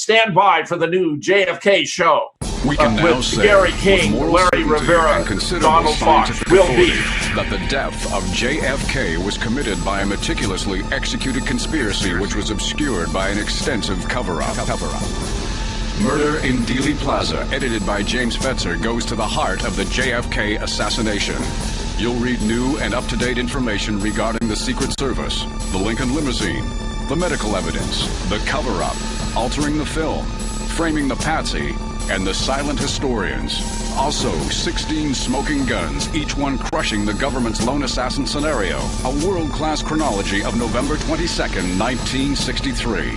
Stand by for the new JFK Show. We can now with say, Gary King, Larry Revera, Donald Fox will be that the death of JFK was committed by a meticulously executed conspiracy which was obscured by an extensive cover-up. Murder in Dealey Plaza, edited by James Fetzer, goes to the heart of the JFK assassination. You'll read new and up-to-date information regarding the Secret Service, the Lincoln limousine, the medical evidence, the cover-up, altering the film, framing the patsy, and the silent historians. Also, 16 smoking guns, each one crushing the government's lone assassin scenario. A world-class chronology of November 22nd, 1963.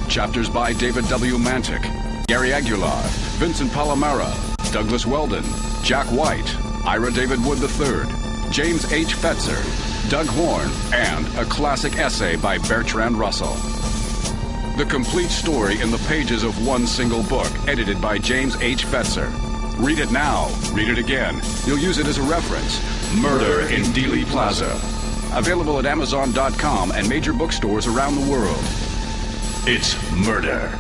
Chapters by David W. Mantic, Gary Aguilar, Vincent Palomara, Douglas Weldon, Jack White, Ira David Wood III, James H. Fetzer, Doug Horn, and a classic essay by Bertrand Russell. The complete story in the pages of one single book, edited by James H. Fetzer. Read it now, read it again. You'll use it as a reference. Murder in Dealey Plaza. Available at Amazon.com and major bookstores around the world. It's murder.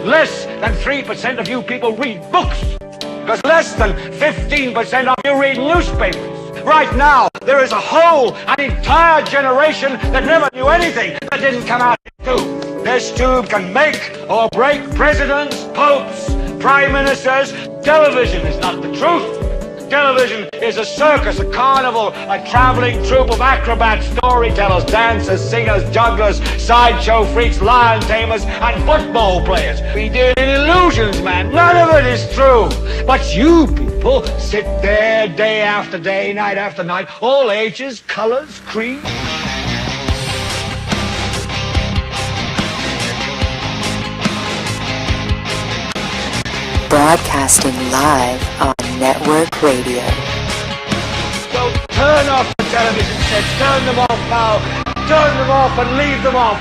Less than 3% of you people read books, because less than 15% of you read newspapers. Right now, there is an entire generation that never knew anything that didn't come out of this tube. This tube can make or break presidents, popes, prime ministers. Television is not the truth. Television is a circus, a carnival, a traveling troupe of acrobats, storytellers, dancers, singers, jugglers, sideshow freaks, lion tamers, and football players. We deal in illusions, man. None of it is true. But you people sit there day after day, night after night, all ages, colors, creeds. Broadcasting live on network radio. So turn off the television sets, turn them off now, turn them off and leave them off.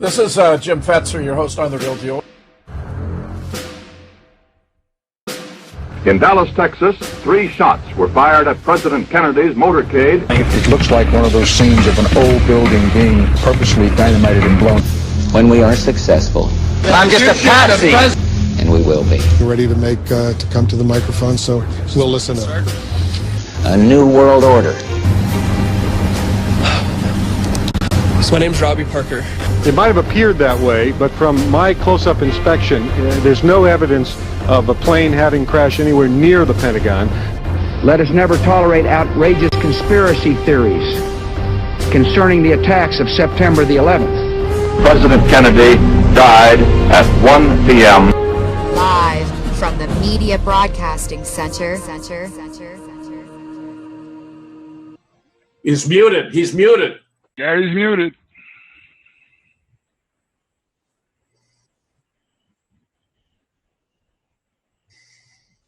This is Jim Fetzer, your host on The Real Deal. In Dallas, Texas, 3 shots were fired at President Kennedy's motorcade. It looks like one of those scenes of an old building being purposely dynamited and blown. When we are successful, I'm just a patsy. and we will be. We're ready to come to the microphone, so we'll listen up. A new world order. So my name's Robbie Parker. It might have appeared that way, but from my close-up inspection, there's no evidence of a plane having crashed anywhere near the Pentagon. Let us never tolerate outrageous conspiracy theories concerning the attacks of September the 11th. President Kennedy died at 1 p.m. Live from the Media Broadcasting Center. He's muted. He's muted. Yeah, he's muted.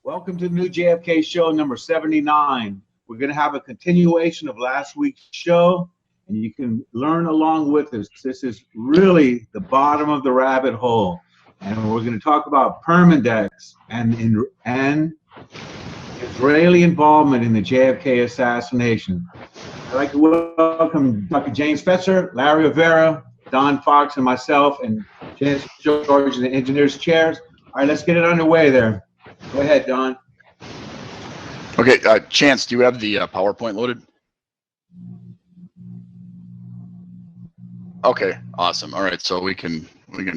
Welcome to the new JFK Show number 79. We're going to have a continuation of last week's show, and you can learn along with us. This is really the bottom of the rabbit hole, and we're going to talk about PERMINDEX and Israeli involvement in the JFK assassination. I'd like to welcome Dr. James Fetzer, Larry Revera, Don Fox, and myself, and Chance George in the engineer's chairs. All right, let's get it underway there. Go ahead, Don. Okay, Chance, do you have the PowerPoint loaded? Okay, awesome. All right, so we can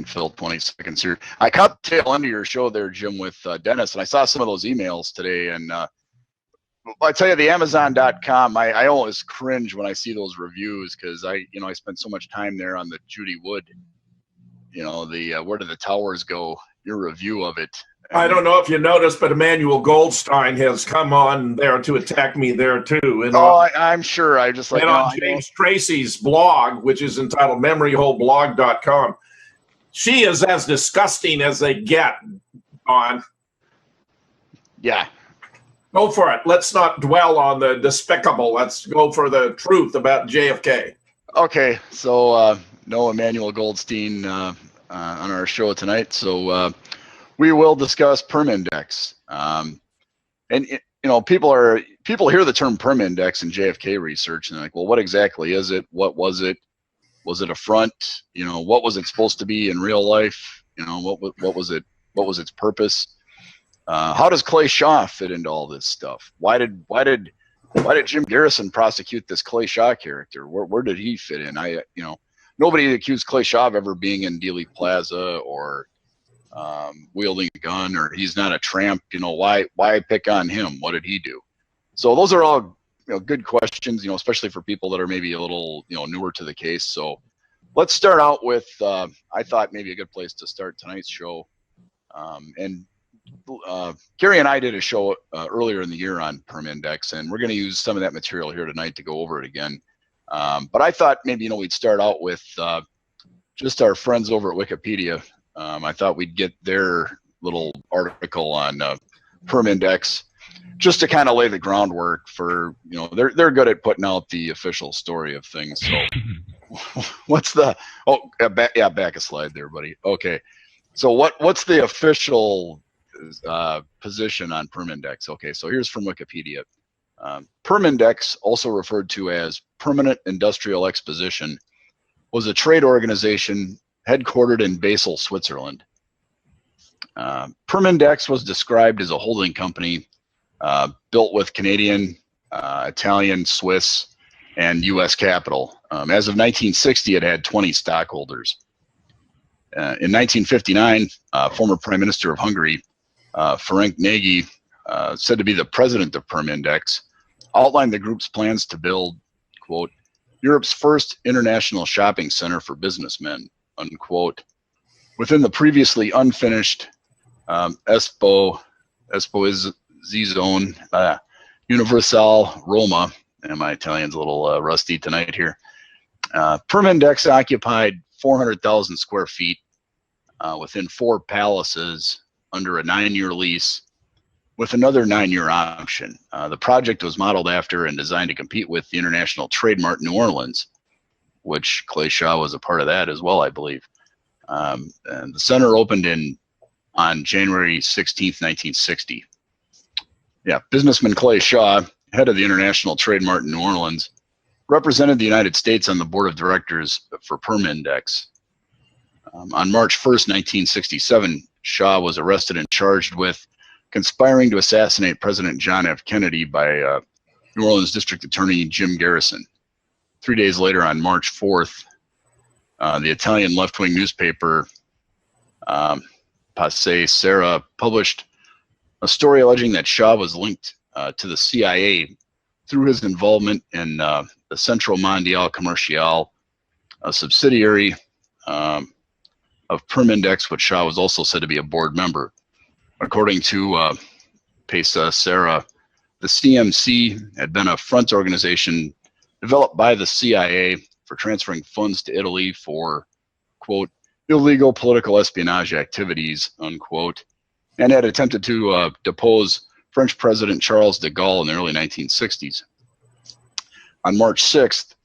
fill 20 seconds here. I caught the tail end of your show there, Jim, with Dennis, and I saw some of those emails today. And I tell you, the Amazon.com, I always cringe when I see those reviews because I spent so much time there on the Judy Wood, the Where Did the Towers Go? Your review of it. I don't know if you noticed, but Emmanuel Goldstein has come on there to attack me there too. And I'm sure. I just like, and on James Tracy's blog, which is entitled memoryholeblog.com. She is as disgusting as they get, Don. Yeah. Go for it. Let's not dwell on the despicable. Let's go for the truth about JFK. Okay, so no Emmanuel Goldstein on our show tonight. So we will discuss PERMINDEX. And you know, people hear the term PERMINDEX in JFK research and they're like, well, what exactly is it? What was it? Was it a front? You know, what was it supposed to be in real life? You know, what was it? What was its purpose? How does Clay Shaw fit into all this stuff? Why did Jim Garrison prosecute this Clay Shaw character? Where did he fit in? Nobody accused Clay Shaw of ever being in Dealey Plaza or wielding a gun, or he's not a tramp. You know, why pick on him? What did he do? So those are all good questions. Especially for people that are maybe a little newer to the case. So let's start out with I thought maybe a good place to start tonight's show. And Gary and I did a show earlier in the year on PERMINDEX, and we're going to use some of that material here tonight to go over it again. But I thought maybe we'd start out with just our friends over at Wikipedia. I thought we'd get their little article on PERMINDEX just to kind of lay the groundwork for they're good at putting out the official story of things. So what's the back a slide there, buddy. Okay, so what's the official position on PERMINDEX? Okay, so here's from Wikipedia. PERMINDEX, also referred to as Permanent Industrial Exposition, was a trade organization headquartered in Basel, Switzerland. PERMINDEX was described as a holding company built with Canadian, Italian, Swiss, and U.S. capital. As of 1960, it had 20 stockholders. In 1959, former Prime Minister of Hungary, Ferenc Nagy, said to be the president of PERMINDEX, outlined the group's plans to build, quote, Europe's first international shopping center for businessmen, unquote, within the previously unfinished Exposizione Universale Roma. And my Italian's a little rusty tonight here. PERMINDEX occupied 400,000 square feet within 4 palaces under a 9-year lease with another 9-year option. The project was modeled after and designed to compete with the International Trade Mart in New Orleans, which Clay Shaw was a part of that as well, I believe. And the center opened on January 16th, 1960. Yeah, businessman Clay Shaw, head of the International Trade Mart in New Orleans, represented the United States on the board of directors for PERMINDEX. On March 1st, 1967, Shaw was arrested and charged with conspiring to assassinate President John F. Kennedy by New Orleans District Attorney Jim Garrison. 3 days later, on March 4th, the Italian left-wing newspaper Posse Sera published a story alleging that Shaw was linked to the CIA through his involvement in the Centro Mondiale Commerciale, a subsidiary of PERMINDEX, which Shaw was also said to be a board member. According to Posse Sera, the CMC had been a front organization developed by the CIA for transferring funds to Italy for, quote, illegal political espionage activities, unquote, and had attempted to depose French President Charles de Gaulle in the early 1960s. On March 6th,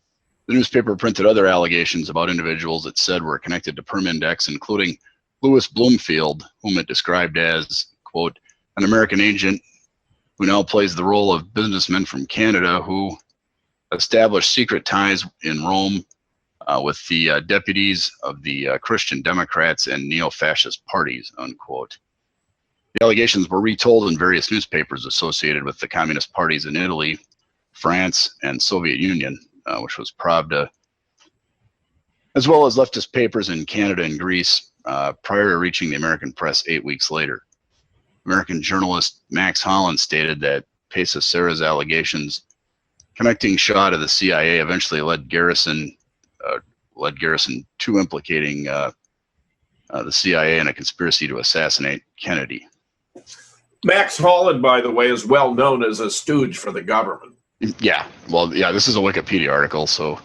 the newspaper printed other allegations about individuals it said were connected to PERMINDEX, including Louis Bloomfield, whom it described as, quote, an American agent who now plays the role of businessman from Canada who established secret ties in Rome with the deputies of the Christian Democrats and neo-fascist parties, unquote. The allegations were retold in various newspapers associated with the communist parties in Italy, France, and Soviet Union, which was Pravda, as well as leftist papers in Canada and Greece prior to reaching the American press 8 weeks later. American journalist Max Holland stated that Posse Sera's allegations connecting Shaw to the CIA eventually led Garrison to implicating the CIA in a conspiracy to assassinate Kennedy. Max Holland, by the way, is well known as a stooge for the government. Yeah, well, yeah, this is a Wikipedia article, so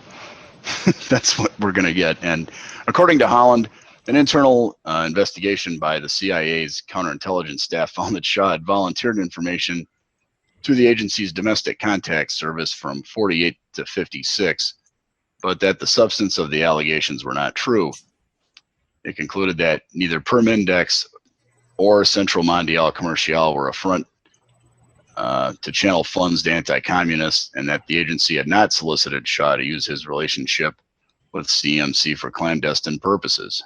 that's what we're going to get. And according to Holland, an internal investigation by the CIA's counterintelligence staff found that Shaw had volunteered information to the agency's domestic contact service from 48 to 56, but that the substance of the allegations were not true. It concluded that neither PERMINDEX or Central Mondial Commercial were a front to channel funds to anti-communists, and that the agency had not solicited Shaw to use his relationship with CMC for clandestine purposes.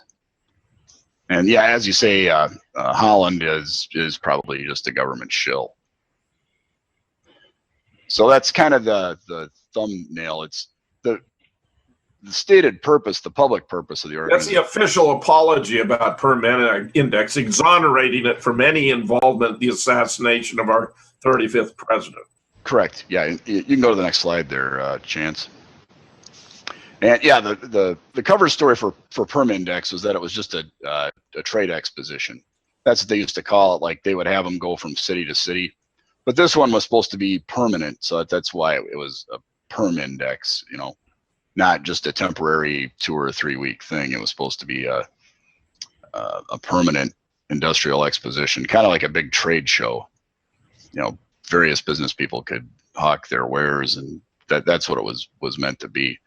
And yeah, as you say, Holland is probably just a government shill. So that's kind of the thumbnail. It's the stated purpose, the public purpose of the organization. That's the official apology about PERMINDEX, exonerating it from any involvement in the assassination of our 35th president. Correct. Yeah, you can go to the next slide there, Chance. And yeah, the cover story for PERMINDEX was that it was just a trade exposition. That's what they used to call it. Like they would have them go from city to city. But this one was supposed to be permanent, so that's why it was a PERMINDEX, you know, not just a temporary 2 or 3 week thing. It was supposed to be a permanent industrial exposition, kind of like a big trade show. You know, various business people could hawk their wares, and that's what it was meant to be.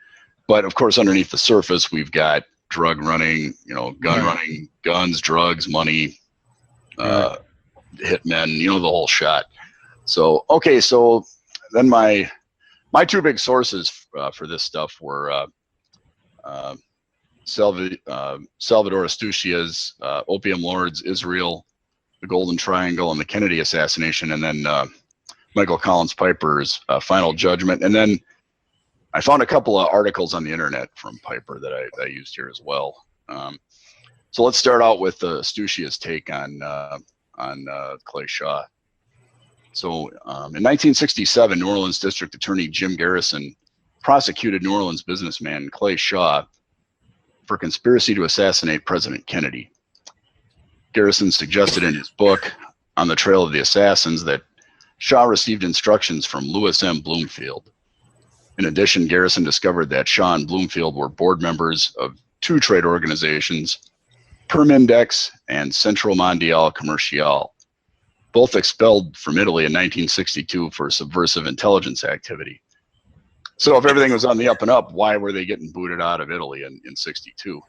But of course, underneath the surface, we've got drug running, you know, gun running, guns, drugs, money, hitmen, you know, the whole shot. So, okay, so then my two big sources for this stuff were Salvador Astucia's Opium Lords, Israel, the Golden Triangle, and the Kennedy assassination, and then Michael Collins Piper's Final Judgment. And then I found a couple of articles on the internet from Piper that I used here as well. So let's start out with Astucia's take on Clay Shaw. So in 1967, New Orleans District Attorney Jim Garrison prosecuted New Orleans businessman Clay Shaw for conspiracy to assassinate President Kennedy. Garrison suggested in his book, On the Trail of the Assassins, that Shaw received instructions from Lewis M. Bloomfield. In addition, Garrison discovered that Shaw and Bloomfield were board members of two trade organizations, PERMINDEX and Central Mondial Commercial, both expelled from Italy in 1962 for subversive intelligence activity. So if everything was on the up and up, why were they getting booted out of Italy in 62?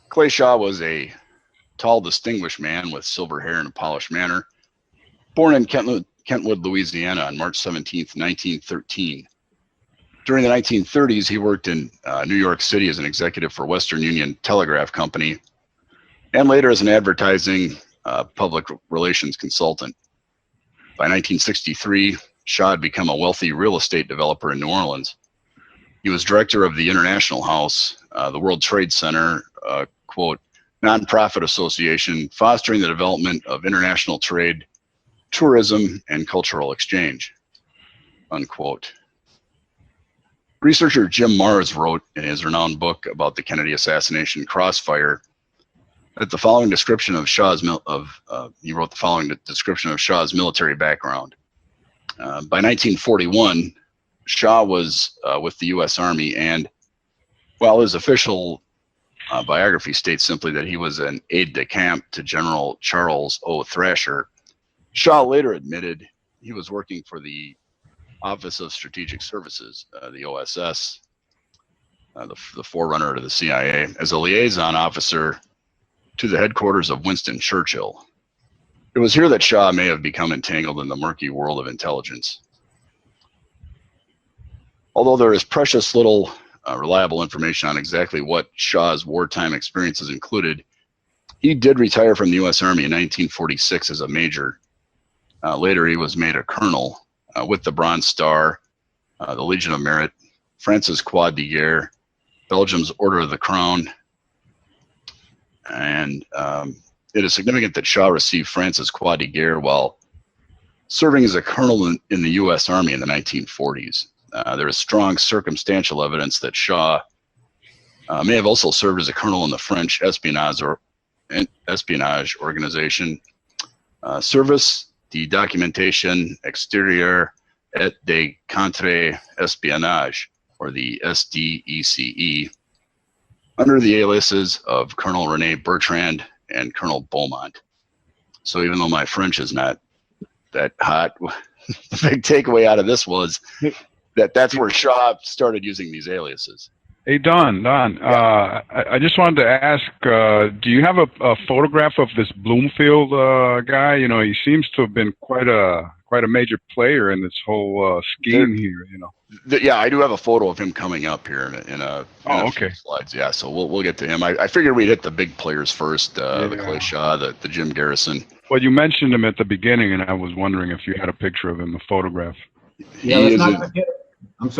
Clay Shaw was a tall, distinguished man with silver hair and a polished manner, born in Kentwood, Louisiana on March 17th, 1913. During the 1930s, he worked in New York City as an executive for Western Union Telegraph Company, and later as an advertising public relations consultant. By 1963, Shaw had become a wealthy real estate developer in New Orleans. He was director of the International House, the World Trade Center, quote, nonprofit association fostering the development of international trade, tourism, and cultural exchange, unquote. Researcher Jim Marrs wrote in his renowned book about the Kennedy assassination, Crossfire, that the following description of Shaw's he wrote the following description of Shaw's military background. By 1941, Shaw was with the U.S. Army, and while his official biography states simply that he was an aide-de-camp to General Charles O. Thrasher, Shaw later admitted he was working for the Office of Strategic Services, the OSS, the forerunner to the CIA, as a liaison officer to the headquarters of Winston Churchill. It was here that Shaw may have become entangled in the murky world of intelligence. Although there is precious little reliable information on exactly what Shaw's wartime experiences included, he did retire from the U.S. Army in 1946 as a major. Later, he was made a colonel with the Bronze Star, the Legion of Merit, France's Croix de Guerre, Belgium's Order of the Crown, and it is significant that Shaw received France's Croix de Guerre while serving as a colonel in the U.S. Army in the 1940s. There is strong circumstantial evidence that Shaw may have also served as a colonel in the French espionage espionage organization, Service de Documentation Extérieure et de Contre-Espionnage, or the SDECE, under the aliases of Colonel Rene Bertrand and Colonel Beaumont. So even though my French is not that hot, the big takeaway out of this was that that's where Shaw started using these aliases. Hey, Don, I just wanted to ask, do you have a photograph of this Bloomfield guy? You know, he seems to have been quite a major player in this whole scheme here, you know. Yeah, I do have a photo of him coming up here in a few slides. Yeah, so we'll get to him. I figured we'd hit the big players first, the Clay Shaw, the Jim Garrison. Well, you mentioned him at the beginning, and I was wondering if you had a picture of him, a photograph. Yeah, let's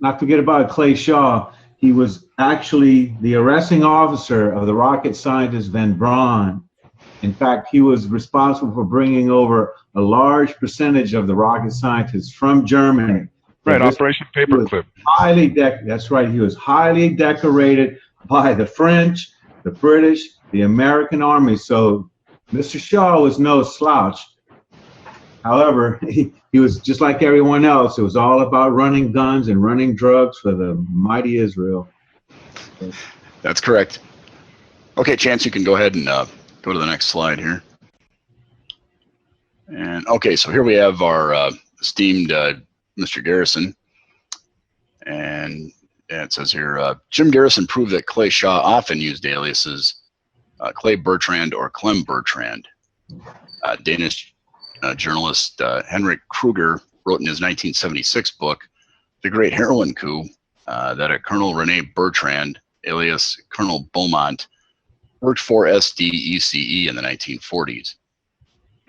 not forget about Clay Shaw. He was actually the arresting officer of the rocket scientist Van Braun. In fact, he was responsible for bringing over a large percentage of the rocket scientists from Germany. Right, Operation Paperclip. That's right. He was highly decorated by the French, the British, the American Army. So Mr. Shaw was no slouch. However, he was just like everyone else. It was all about running guns and running drugs for the mighty Israel. That's correct. Okay, Chance, you can go ahead and go to the next slide here. And okay, so here we have our esteemed Mr. Garrison, and it says here, Jim Garrison proved that Clay Shaw often used aliases Clay Bertrand or Clem Bertrand. Danish journalist Henrik Kruger wrote in his 1976 book, The Great Heroin Coup, that a Colonel Rene Bertrand, alias Colonel Beaumont, worked for SDECE in the 1940s.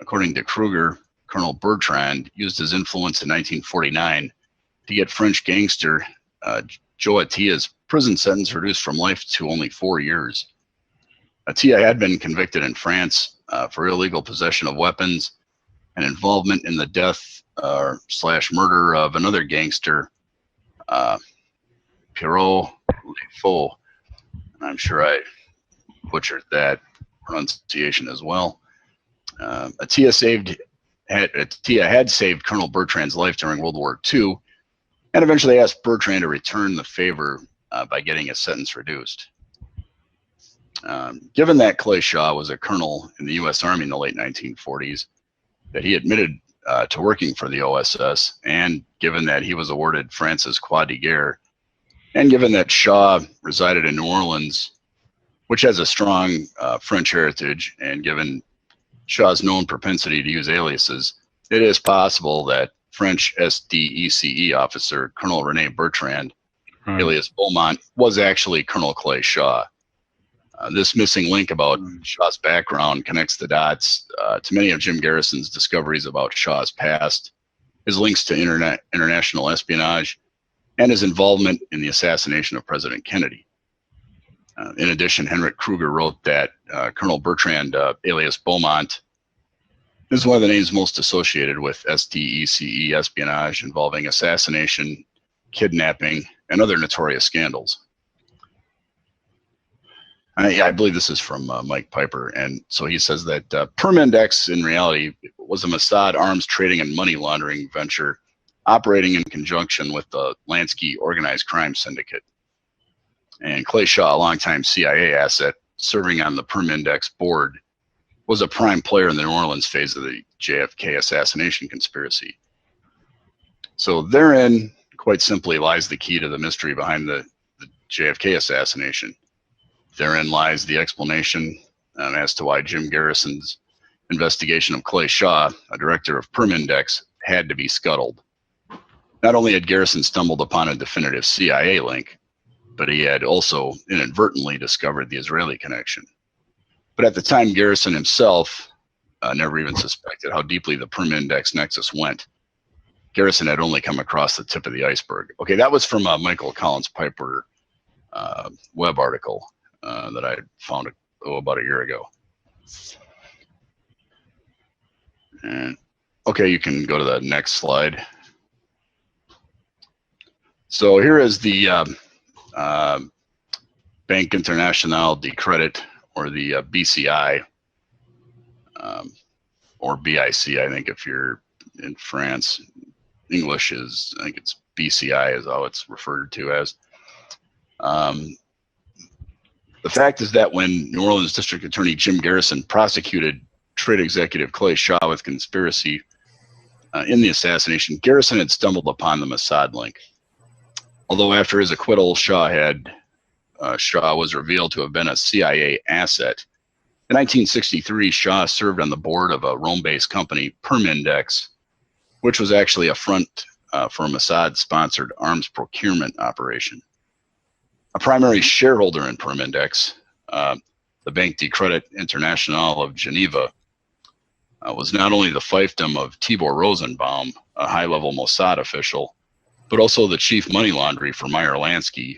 According to Kruger, Colonel Bertrand used his influence in 1949 to get French gangster Joe Attia's prison sentence reduced from life to only 4 years. Attia had been convicted in France for illegal possession of weapons and involvement in the death / murder of another gangster, Pierrot Lefaux. I'm sure I butchered that pronunciation as well. Attia had saved Colonel Bertrand's life during World War II, and eventually asked Bertrand to return the favor by getting his sentence reduced. Given that Clay Shaw was a colonel in the U.S. Army in the late 1940s, that he admitted to working for the OSS, and given that he was awarded France's Croix de Guerre, and given that Shaw resided in New Orleans, which has a strong French heritage, and given Shaw's known propensity to use aliases, it is possible that French SDECE officer Colonel Rene Bertrand, alias Beaumont, was actually Colonel Clay Shaw. This missing link about Shaw's background connects the dots to many of Jim Garrison's discoveries about Shaw's past, his links to international espionage, and his involvement in the assassination of President Kennedy. In addition, Henrik Kruger wrote that Colonel Bertrand, alias Beaumont, is one of the names most associated with SDECE espionage involving assassination, kidnapping, and other notorious scandals. I believe this is from Mike Piper, and so he says that PERMINDEX in reality was a Mossad arms trading and money laundering venture operating in conjunction with the Lansky organized crime syndicate. And Clay Shaw, a longtime CIA asset serving on the PERMINDEX board, was a prime player in the New Orleans phase of the JFK assassination conspiracy. So therein, quite simply, lies the key to the mystery behind the JFK assassination. Therein lies the explanation as to why Jim Garrison's investigation of Clay Shaw, a director of PERMINDEX, had to be scuttled. Not only had Garrison stumbled upon a definitive CIA link, but he had also inadvertently discovered the Israeli connection. But at the time, Garrison himself never even suspected how deeply the PERMINDEX nexus went. Garrison had only come across the tip of the iceberg. Okay, that was from a Michael Collins Piper web article that I found about a year ago. And okay, you can go to the next slide. So here is the Banque Internationale de Credit, or the BCI, or BIC, I think if you're in France. English is, I think it's BCI is how it's referred to as. The fact is that when New Orleans District Attorney Jim Garrison prosecuted trade executive Clay Shaw with conspiracy in the assassination, Garrison had stumbled upon the Mossad link. Although after his acquittal, Shaw was revealed to have been a CIA asset. In 1963, Shaw served on the board of a Rome-based company, PERMINDEX, which was actually a front for a Mossad-sponsored arms procurement operation. A primary shareholder in PERMINDEX, the Banque de Crédit International of Geneva, was not only the fiefdom of Tibor Rosenbaum, a high-level Mossad official, but also the chief money launderer for Meyer Lansky,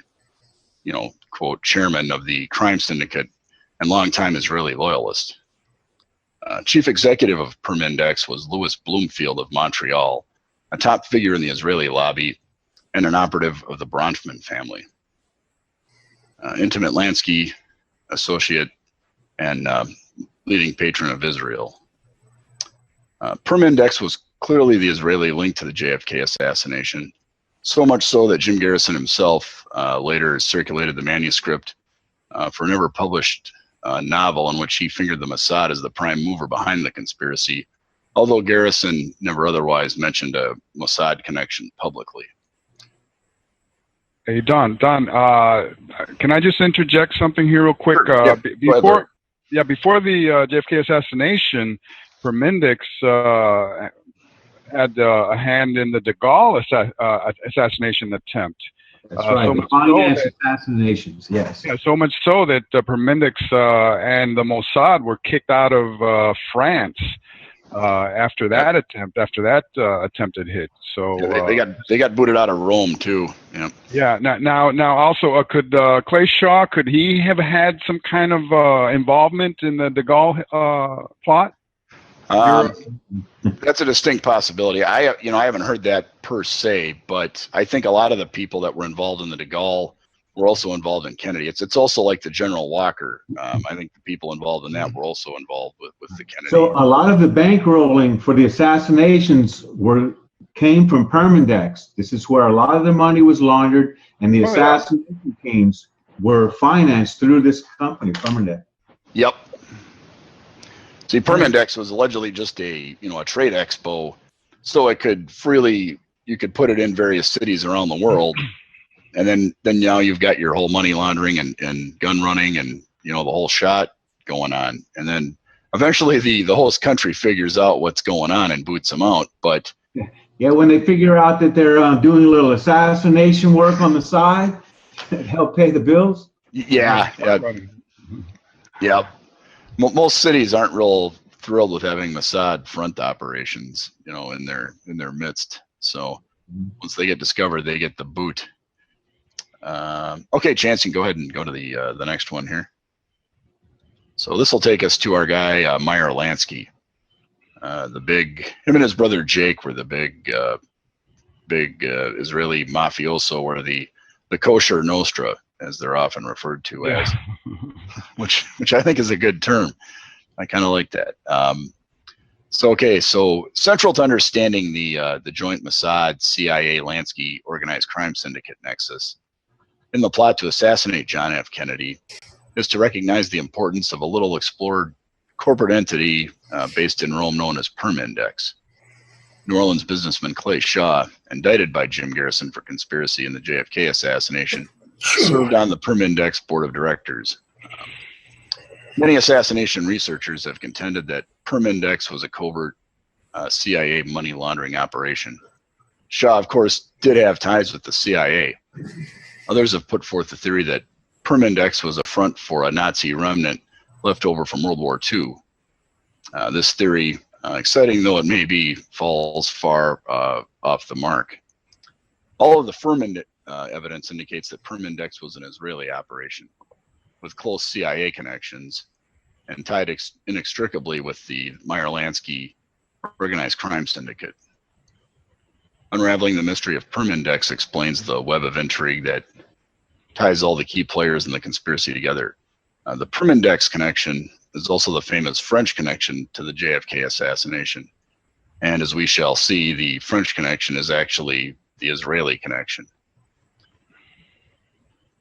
quote, chairman of the crime syndicate and longtime Israeli loyalist. Chief executive of PERMINDEX was Louis Bloomfield of Montreal, a top figure in the Israeli lobby and an operative of the Bronfman family. Intimate Lansky associate and leading patron of Israel. PERMINDEX was clearly the Israeli link to the JFK assassination, so much so that Jim Garrison himself later circulated the manuscript for a never published novel in which he fingered the Mossad as the prime mover behind the conspiracy, although Garrison never otherwise mentioned a Mossad connection publicly. Hey, Don, can I just interject something here real quick? Sure. Before the JFK assassination, PERMINDEX had a hand in the de Gaulle assassination attempt. That's right. Finance assassinations, yes. Yeah, so much so that PERMINDEX and the Mossad were kicked out of France after that attempted hit. So they got booted out of Rome too. Yeah. Yeah. Now also could Clay Shaw, could he have had some kind of involvement in the de Gaulle plot? That's a distinct possibility. I haven't heard that per se, but I think a lot of the people that were involved in the de Gaulle were also involved in Kennedy. It's also like the General Walker. I think the people involved in that were also involved with the Kennedy. So a lot of the bankrolling for the assassinations came from PERMINDEX. This is where a lot of the money was laundered, and the assassination teams were financed through this company, PERMINDEX. Yep. See, PERMINDEX was allegedly just a trade expo, so it could you could put it in various cities around the world, and then now you've got your whole money laundering and gun running and the whole shot going on, and then eventually the host country figures out what's going on and boots them out. But yeah, when they figure out that they're doing a little assassination work on the side to help pay the bills. Yeah. Most cities aren't real thrilled with having Mossad front operations, in their midst. So once they get discovered, they get the boot. Okay, Chance, you can go ahead and go to the next one here. So this will take us to our guy Meyer Lansky. Him and his brother Jake were the big Israeli mafioso, or the kosher Nostra, as they're often referred to as, which I think is a good term. I kind of like that. So central to understanding the joint Mossad CIA Lansky organized crime syndicate nexus in the plot to assassinate John F. Kennedy is to recognize the importance of a little explored corporate entity based in Rome known as PERMINDEX. New Orleans businessman Clay Shaw, indicted by Jim Garrison for conspiracy in the JFK assassination, served on the PERMINDEX board of directors. Many assassination researchers have contended that PERMINDEX was a covert CIA money laundering operation. Shaw, of course, did have ties with the CIA. Others have put forth the theory that PERMINDEX was a front for a Nazi remnant left over from World War II. This theory, exciting though it may be, falls far off the mark. All of the Furman evidence indicates that PERMINDEX was an Israeli operation with close CIA connections and tied inextricably with the Meyer Lansky organized crime syndicate. Unraveling the mystery of PERMINDEX explains the web of intrigue that ties all the key players in the conspiracy together. The Permindex connection is also the famous French connection to the JFK assassination. And as we shall see, the French connection is actually the Israeli connection.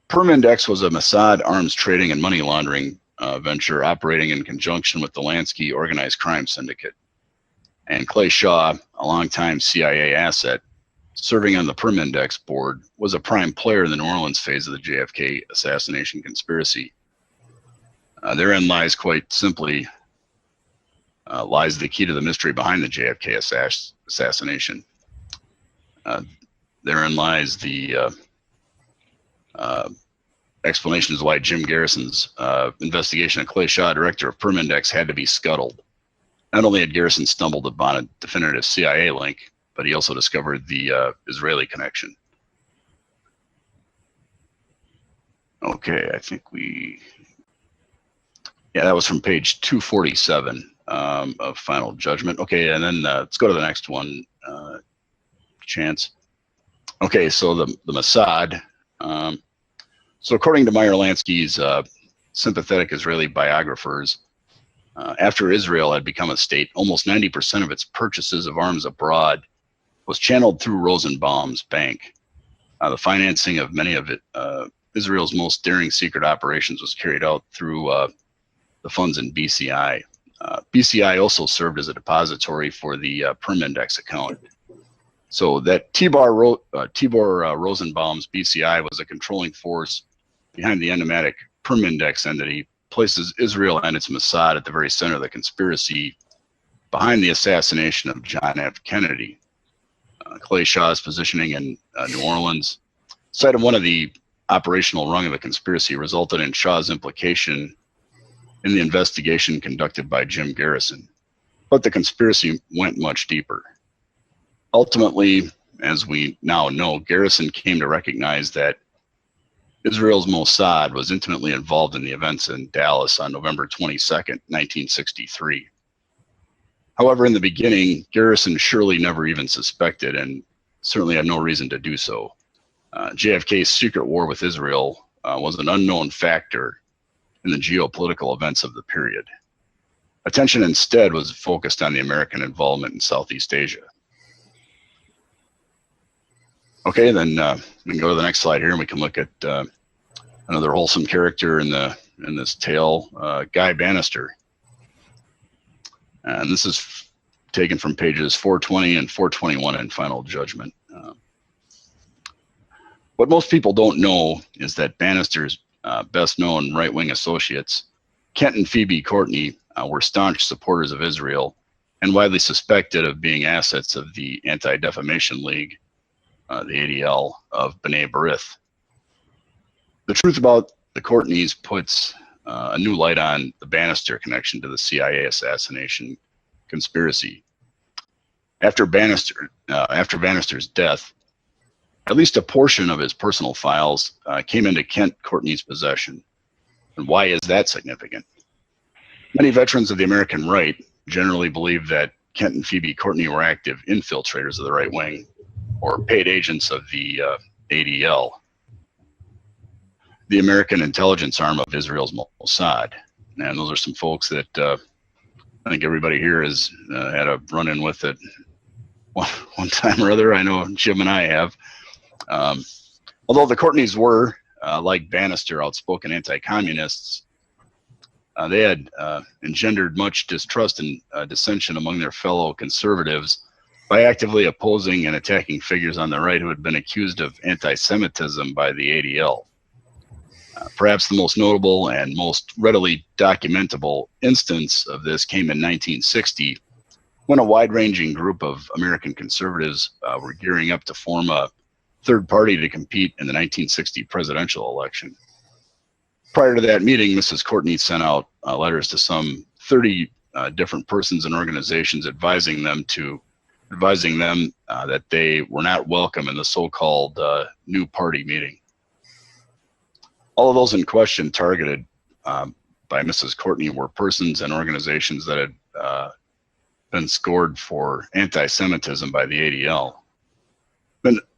Permindex was a Mossad arms trading and money laundering venture operating in conjunction with the Lansky organized crime syndicate. And Clay Shaw, a longtime CIA asset, serving on the Permindex board, was a prime player in the New Orleans phase of the JFK assassination conspiracy. Therein lies, quite simply, lies the key to the mystery behind the JFK assassination. Therein lies the explanation as why Jim Garrison's investigation of Clay Shaw, director of Permindex, had to be scuttled. Not only had Garrison stumbled upon a definitive CIA link, but he also discovered the Israeli connection. Okay, I think yeah, that was from page 247 of Final Judgment. Okay, and then let's go to the next one, Chance. Okay, so the Mossad. So according to Meyer Lansky's sympathetic Israeli biographers, after Israel had become a state, almost 90% of its purchases of arms abroad was channeled through Rosenbaum's bank. The financing of many of Israel's most daring secret operations was carried out through the funds in BCI. BCI also served as a depository for the Permindex account. So that Tibor Rosenbaum's BCI was a controlling force behind the enigmatic Permindex entity, places Israel and its Mossad at the very center of the conspiracy behind the assassination of John F. Kennedy. Clay Shaw's positioning in New Orleans, site of one of the operational rung of the conspiracy, resulted in Shaw's implication in the investigation conducted by Jim Garrison. But the conspiracy went much deeper. Ultimately, as we now know, Garrison came to recognize that Israel's Mossad was intimately involved in the events in Dallas on November 22nd, 1963. However, in the beginning, Garrison surely never even suspected, and certainly had no reason to do so. JFK's secret war with Israel was an unknown factor in the geopolitical events of the period. Attention instead was focused on the American involvement in Southeast Asia. Okay, then we can go to the next slide here, and we can look at another wholesome character in this tale, Guy Bannister. And this is taken from pages 420 and 421 in Final Judgment. What most people don't know is that Bannister's best-known right-wing associates, Kent and Phoebe Courtney, were staunch supporters of Israel and widely suspected of being assets of the Anti-Defamation League, the ADL, of B'nai B'rith. The truth about the Courtneys puts a new light on the Bannister connection to the CIA assassination conspiracy. After Bannister's death, at least a portion of his personal files came into Kent Courtney's possession. And why is that significant? Many veterans of the American right generally believe that Kent and Phoebe Courtney were active infiltrators of the right wing or paid agents of the ADL, the American intelligence arm of Israel's Mossad. And those are some folks that I think everybody here has had a run-in with it one time or other. I know Jim and I have. Although the Courtneys were, like Bannister, outspoken anti-communists, they had engendered much distrust and dissension among their fellow conservatives by actively opposing and attacking figures on the right who had been accused of anti-Semitism by the ADL. Perhaps the most notable and most readily documentable instance of this came in 1960, when a wide-ranging group of American conservatives were gearing up to form a third party to compete in the 1960 presidential election. Prior to that meeting, Mrs. Courtney sent out letters to some 30 different persons and organizations advising them that they were not welcome in the so-called new party meeting. All of those in question targeted by Mrs. Courtney were persons and organizations that had been scored for anti-Semitism by the ADL.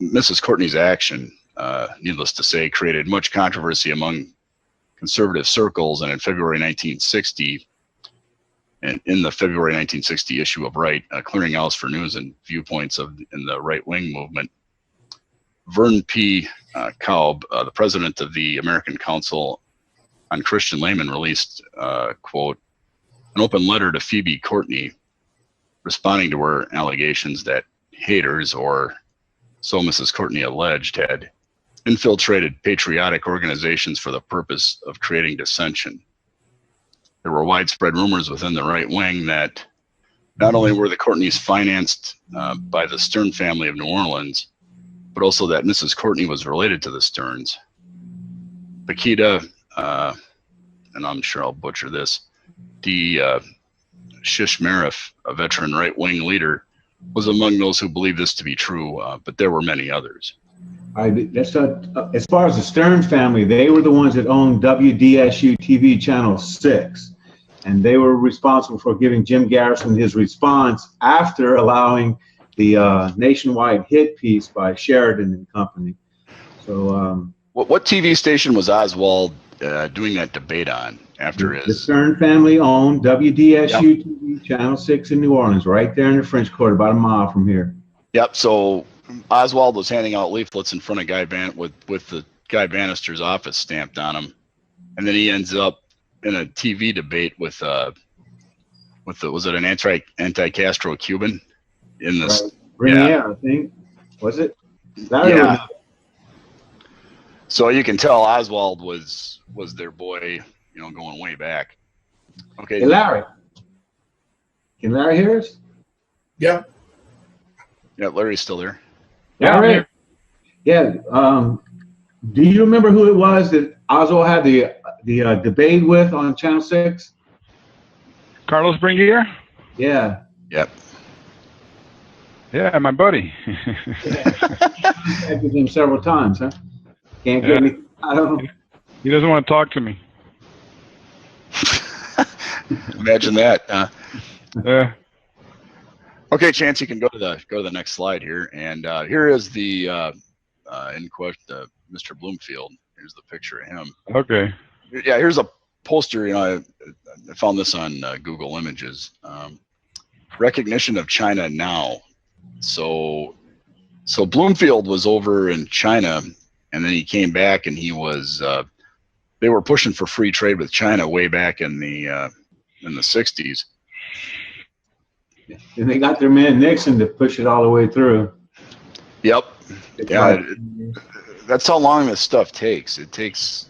Mrs. Courtney's action, needless to say, created much controversy among conservative circles, and in February 1960, and in the February 1960 issue of Right, Clearinghouse for News and Viewpoints in the right-wing movement, Vern P. Kaub, the president of the American Council on Christian Laymen, released, quote, an open letter to Phoebe Courtney responding to her allegations that haters, or so Mrs. Courtney alleged, had infiltrated patriotic organizations for the purpose of creating dissension. There were widespread rumors within the right wing that not only were the Courtneys financed by the Stern family of New Orleans, but also that Mrs. Courtney was related to the Sterns. Bakita, and I'm sure I'll butcher this, Shishmarif, a veteran right-wing leader, was among those who believed this to be true, but there were many others. As far as the Stern family, they were the ones that owned WDSU TV Channel 6, and they were responsible for giving Jim Garrison his response after allowing the nationwide hit piece by Sheridan and Company. So, what TV station was Oswald doing that debate on after his? The Stern family owned WDSU TV Channel 6 in New Orleans, right there in the French Quarter, about a mile from here. Yep. So Oswald was handing out leaflets in front of with the Guy Bannister's office stamped on him, and then he ends up in a TV debate with was it an anti-Castro Cuban in this? Right. Revera, I think. Was it? Yeah. So you can tell Oswald was their boy, going way back. Okay. Hey, Larry. Can Larry hear us? Yeah. Yeah, Larry's still there. Yeah, right. Yeah. Do you remember who it was that Oswald had the debate with on Channel 6? Carlos Bringuier? Yeah. Yep. Yeah, my buddy. I've with him several times, huh? Can't get me. I don't know. He doesn't want to talk to me. Imagine that. Yeah. Okay, Chance, you can go to the next slide here, and here is the in question, Mr. Bloomfield. Here's the picture of him. Okay. Yeah, here's a poster. I found this on Google Images. Recognition of China now. So Bloomfield was over in China, and then he came back, and he was. They were pushing for free trade with China way back in the 60s. And they got their man Nixon to push it all the way through. Yep. Yeah. That's how long this stuff takes. It takes,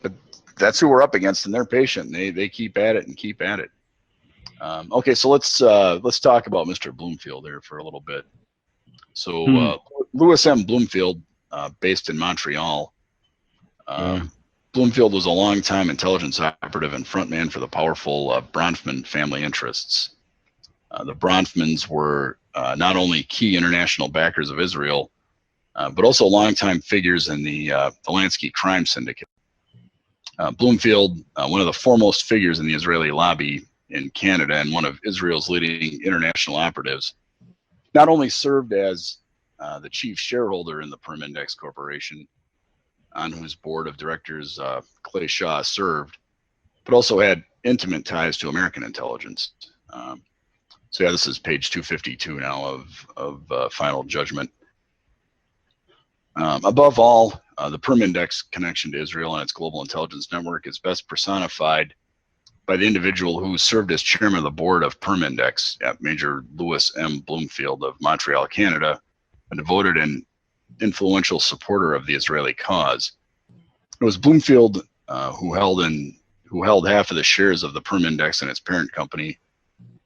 but that's who we're up against, and they're patient. They keep at it and keep at it. Okay, so let's talk about Mr. Bloomfield here for a little bit. So Louis M. Bloomfield, based in Montreal. Bloomfield was a longtime intelligence operative and frontman for the powerful Bronfman family interests. The Bronfmans were not only key international backers of Israel, but also longtime figures in the Lansky crime syndicate. Bloomfield, one of the foremost figures in the Israeli lobby in Canada and one of Israel's leading international operatives, not only served as the chief shareholder in the PERMINDEX Corporation, on whose board of directors Clay Shaw served, but also had intimate ties to American intelligence. So yeah, this is page 252 now of Final Judgment. Above all, the PERMINDEX connection to Israel and its global intelligence network is best personified by the individual who served as chairman of the board of PERMINDEX, Major Louis M. Bloomfield of Montreal, Canada, a devoted and influential supporter of the Israeli cause. It was Bloomfield who held half of the shares of the PERMINDEX and its parent company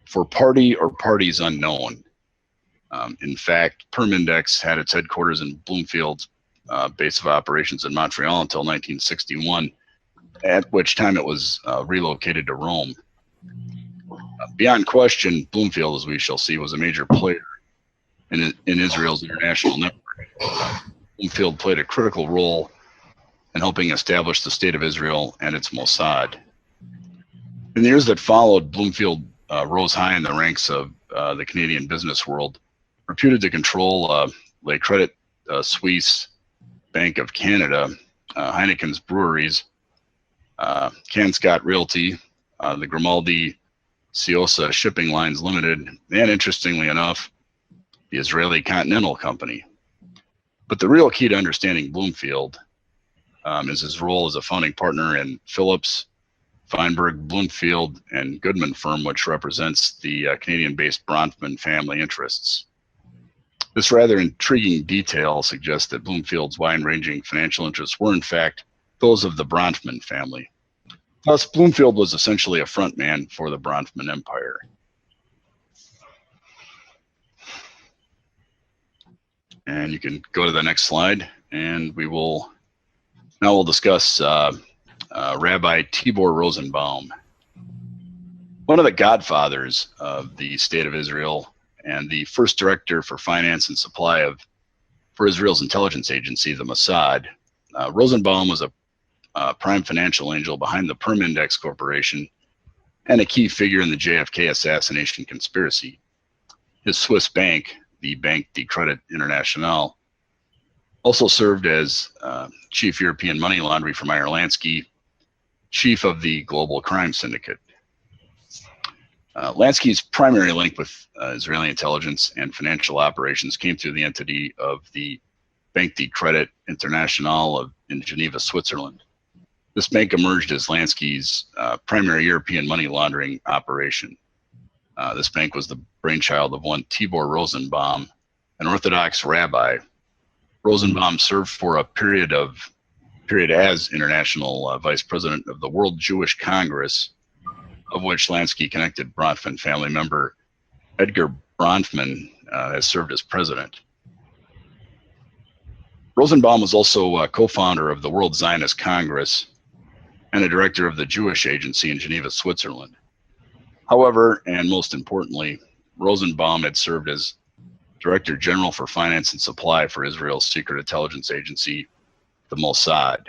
for party or parties unknown. In fact, PERMINDEX had its headquarters in Bloomfield's base of operations in Montreal until 1961, at which time it was relocated to Rome. Beyond question, Bloomfield, as we shall see, was a major player in Israel's international network. Bloomfield played a critical role in helping establish the State of Israel and its Mossad. In the years that followed, Bloomfield rose high in the ranks of the Canadian business world, reputed to control Le Credit Suisse, Bank of Canada, Heineken's breweries, Canscott Realty, the Grimaldi Ciosa Shipping Lines Limited, and interestingly enough, the Israeli Continental Company. But the real key to understanding Bloomfield is his role as a founding partner in Phillips, Feinberg, Bloomfield, and Goodman firm, which represents the Canadian-based Bronfman family interests. This rather intriguing detail suggests that Bloomfield's wide-ranging financial interests were, in fact, those of the Bronfman family. Thus, Bloomfield was essentially a frontman for the Bronfman Empire. And you can go to the next slide, and we'll discuss Rabbi Tibor Rosenbaum, one of the godfathers of the State of Israel and the first director for finance and supply for Israel's intelligence agency, the Mossad. Rosenbaum was a prime financial angel behind the PERMINDEX Corporation and a key figure in the JFK assassination conspiracy. His Swiss bank, the Banque de Credit International, also served as chief European money laundry for Meyer Lansky, chief of the Global Crime Syndicate. Lansky's primary link with Israeli intelligence and financial operations came through the entity of the Banque de Credit International in Geneva, Switzerland. This bank emerged as Lansky's primary European money laundering operation. This bank was the brainchild of one Tibor Rosenbaum, an Orthodox rabbi. Rosenbaum served for a period as international vice president of the World Jewish Congress, of which Lansky connected Bronfman family member Edgar Bronfman has served as president. Rosenbaum was also a co-founder of the World Zionist Congress and a director of the Jewish Agency in Geneva, Switzerland. However, and most importantly, Rosenbaum had served as Director General for Finance and Supply for Israel's secret intelligence agency, the Mossad.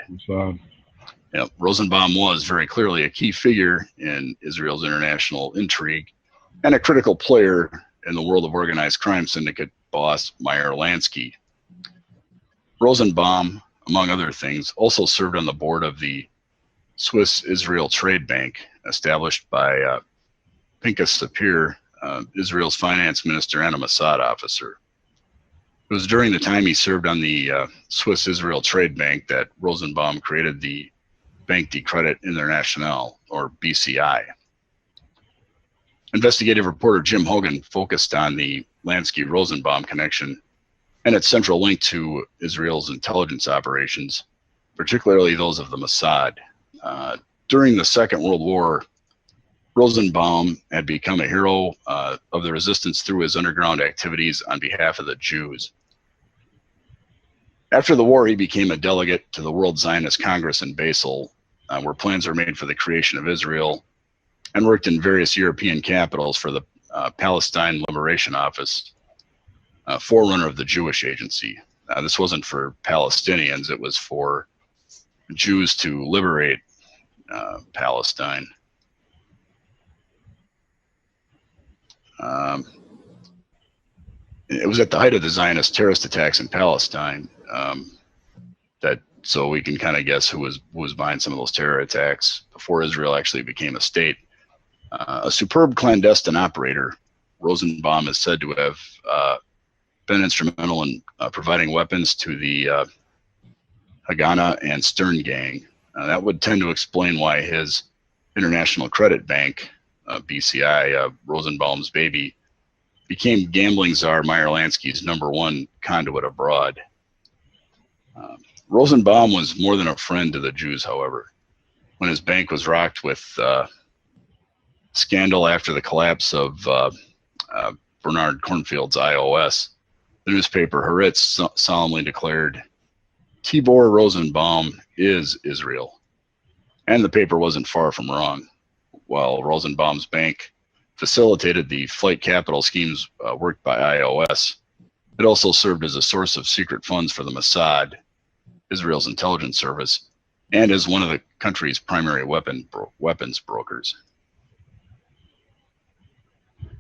Rosenbaum was very clearly a key figure in Israel's international intrigue and a critical player in the world of organized crime syndicate boss Meyer Lansky. Rosenbaum, among other things, also served on the board of the Swiss-Israel Trade Bank, established by Pinchas Sapir, Israel's finance minister and a Mossad officer. It was during the time he served on the Swiss-Israel Trade Bank that Rosenbaum created the Banque de Credit International, or BCI. Investigative reporter Jim Hogan focused on the Lansky-Rosenbaum connection and its central link to Israel's intelligence operations, particularly those of the Mossad. During the Second World War, Rosenbaum had become a hero of the resistance through his underground activities on behalf of the Jews. After the war, he became a delegate to the World Zionist Congress in Basel, where plans were made for the creation of Israel, and worked in various European capitals for the Palestine Liberation Office, forerunner of the Jewish Agency. This wasn't for Palestinians, it was for Jews to liberate Palestine. It was at the height of the Zionist terrorist attacks in Palestine so we can kind of guess who was behind some of those terror attacks before Israel actually became a state. A superb clandestine operator, Rosenbaum is said to have been instrumental in providing weapons to the Haganah and Stern gang. That would tend to explain why his International Credit Bank, BCI, Rosenbaum's baby, became gambling czar Meyer Lansky's #1 conduit abroad. Rosenbaum was more than a friend to the Jews, however. When his bank was rocked with scandal after the collapse of Bernard Cornfield's IOS, the newspaper Haaretz solemnly declared, "Tibor Rosenbaum is Israel." And the paper wasn't far from wrong. While Rosenbaum's bank facilitated the flight capital schemes worked by IOS, it also served as a source of secret funds for the Mossad, Israel's intelligence service, and as one of the country's primary weapons brokers.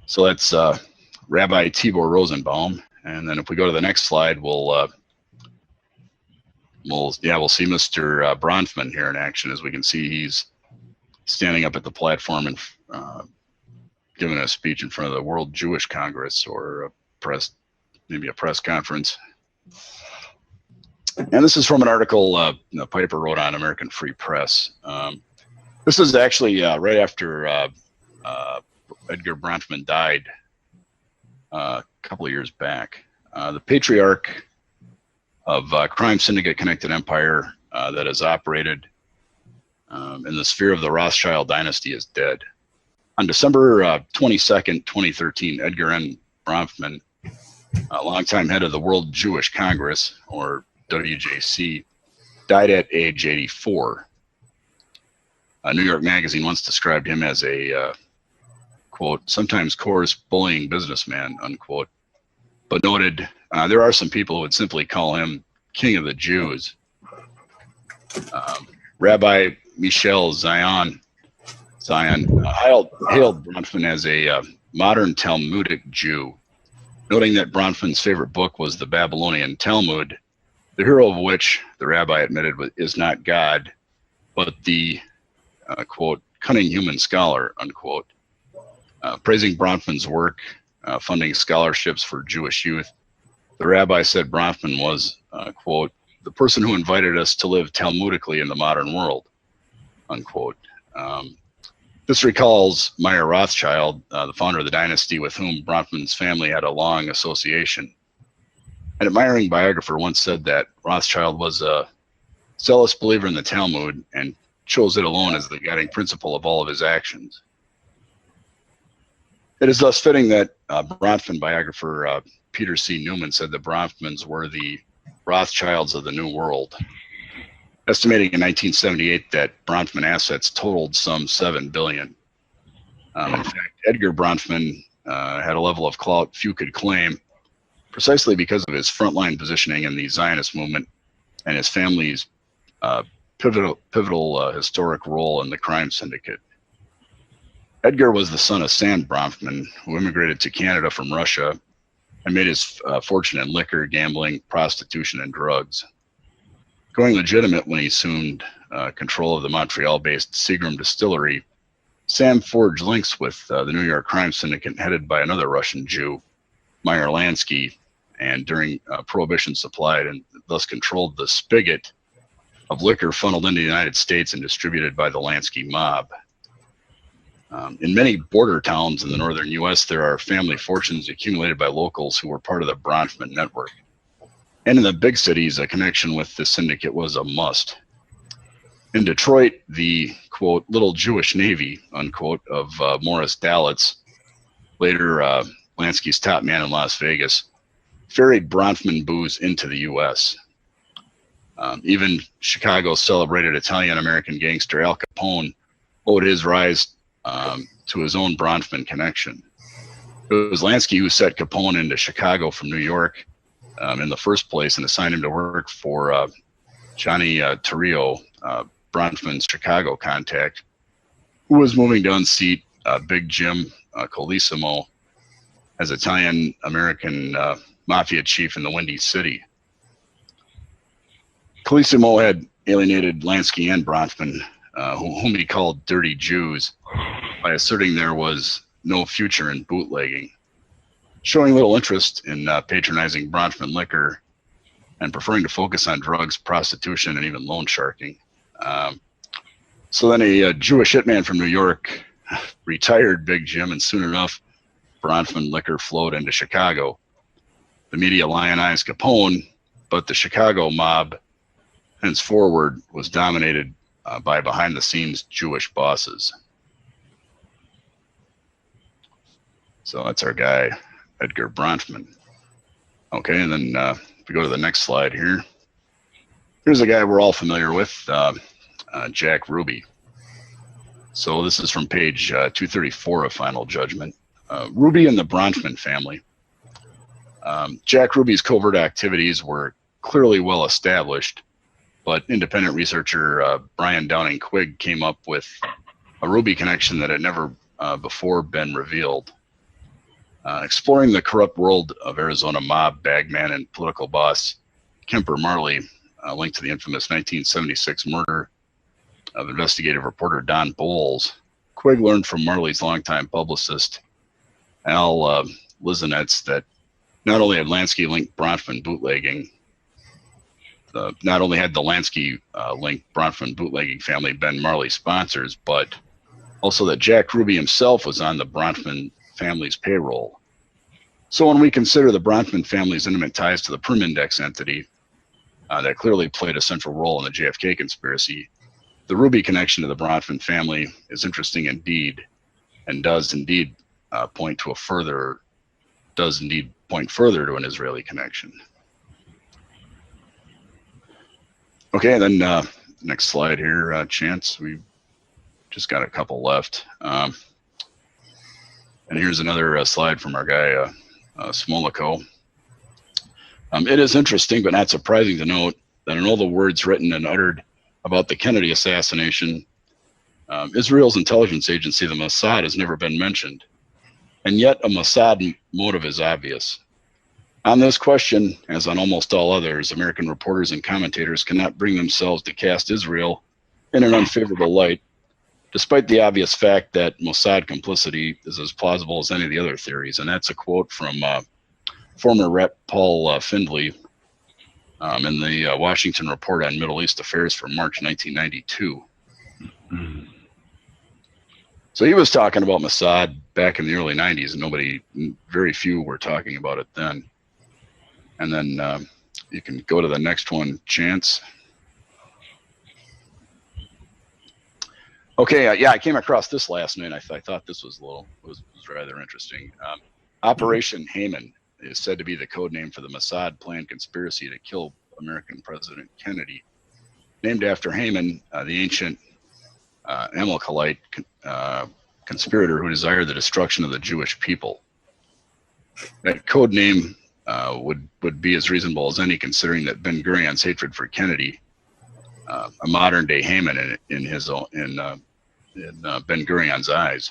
So that's Rabbi Tibor Rosenbaum. And then if we go to the next slide, we'll we'll see Mr. Bronfman here in action. As we can see, he's standing up at the platform and giving a speech in front of the World Jewish Congress, or maybe a press conference. And this is from an article Piper wrote on American Free Press. This is actually right after Edgar Bronfman died a couple of years back. The patriarch of crime syndicate connected empire that has operated in the sphere of the Rothschild dynasty is dead. On December 22nd, 2013, Edgar N. Bronfman, a longtime head of the World Jewish Congress, or WJC, died at age 84. New York Magazine once described him as a, quote, sometimes coarse, bullying businessman, unquote, but noted there are some people who would simply call him King of the Jews. Rabbi Michel Zion hailed Bronfman as a modern Talmudic Jew, noting that Bronfman's favorite book was the Babylonian Talmud, the hero of which, the rabbi admitted, is not God, but the, quote, cunning human scholar, unquote. Praising Bronfman's work, funding scholarships for Jewish youth, the rabbi said Bronfman was, quote, the person who invited us to live Talmudically in the modern world, unquote. This recalls Meyer Rothschild, the founder of the dynasty, with whom Bronfman's family had a long association. An admiring biographer once said that Rothschild was a zealous believer in the Talmud and chose it alone as the guiding principle of all of his actions. It is thus fitting that Bronfman biographer Peter C. Newman said the Bronfmans were the Rothschilds of the New World, estimating in 1978 that Bronfman assets totaled some $7 billion. In fact, Edgar Bronfman had a level of clout few could claim, precisely because of his frontline positioning in the Zionist movement and his family's pivotal historic role in the crime syndicate. Edgar was the son of Sam Bronfman, who immigrated to Canada from Russia and made his fortune in liquor, gambling, prostitution, and drugs. Going legitimate when he assumed control of the Montreal-based Seagram distillery, Sam forged links with the New York crime syndicate headed by another Russian Jew, Meyer Lansky, and during Prohibition supplied and thus controlled the spigot of liquor funneled into the United States and distributed by the Lansky mob. In many border towns in the northern U.S., there are family fortunes accumulated by locals who were part of the Bronfman network. And in the big cities, a connection with the syndicate was a must. In Detroit, the, quote, little Jewish Navy, unquote, of Morris Dalitz, later Lansky's top man in Las Vegas, ferried Bronfman booze into the U.S. Even Chicago's celebrated Italian-American gangster Al Capone owed his rise to his own Bronfman connection. It was Lansky who set Capone into Chicago from New York in the first place and assigned him to work for Johnny Torrio, Bronfman's Chicago contact, who was moving to unseat Big Jim Colissimo as Italian-American mafia chief in the Windy City. Colissimo had alienated Lansky and Bronfman, whom he called dirty Jews, by asserting there was no future in bootlegging, showing little interest in patronizing Bronfman liquor and preferring to focus on drugs, prostitution, and even loan sharking. So then a Jewish hitman from New York retired Big Jim, and soon enough, Bronfman liquor flowed into Chicago. The media lionized Capone, but the Chicago mob henceforward was dominated by behind-the-scenes Jewish bosses. So that's our guy, Edgar Bronfman. Okay, and then if we go to the next slide here, here's a guy we're all familiar with, Jack Ruby. So this is from page 234 of Final Judgment. Ruby and the Bronfman family. Jack Ruby's covert activities were clearly well established, but independent researcher Brian Downing Quigg came up with a Ruby connection that had never before been revealed. Exploring the corrupt world of Arizona mob bagman and political boss Kemper Marley, linked to the infamous 1976 murder of investigative reporter Don Bowles, Quigg learned from Marley's longtime publicist, Al Lizenetz, that not only had Lansky linked Bronfman bootlegging, not only had the Lansky linked Bronfman bootlegging family been Marley's sponsors, but also that Jack Ruby himself was on the Bronfman family's payroll. So when we consider the Bronfman family's intimate ties to the PERMINDEX entity that clearly played a central role in the JFK conspiracy, the Ruby connection to the Bronfman family is interesting indeed, and does indeed point further to an Israeli connection. Okay, then next slide here, Chance. We've just got a couple left. And here's another slide from our guy, Smoliko. It is interesting, but not surprising to note that in all the words written and uttered about the Kennedy assassination, Israel's intelligence agency, the Mossad, has never been mentioned. And yet a Mossad motive is obvious. On this question, as on almost all others, American reporters and commentators cannot bring themselves to cast Israel in an unfavorable light, despite the obvious fact that Mossad complicity is as plausible as any of the other theories. And that's a quote from former Rep. Paul Findley in the Washington Report on Middle East Affairs from March 1992. So he was talking about Mossad back in the early 90s, and very few were talking about it then. And then you can go to the next one, Chance. Okay, yeah, I came across this last night. I thought this was was rather interesting. Operation Haman is said to be the code name for the Mossad planned conspiracy to kill American President Kennedy, named after Haman, the ancient Amalekite conspirator who desired the destruction of the Jewish people. That code name would be as reasonable as any, considering that Ben Gurion's hatred for Kennedy, a modern day Haman in Ben Gurion's eyes.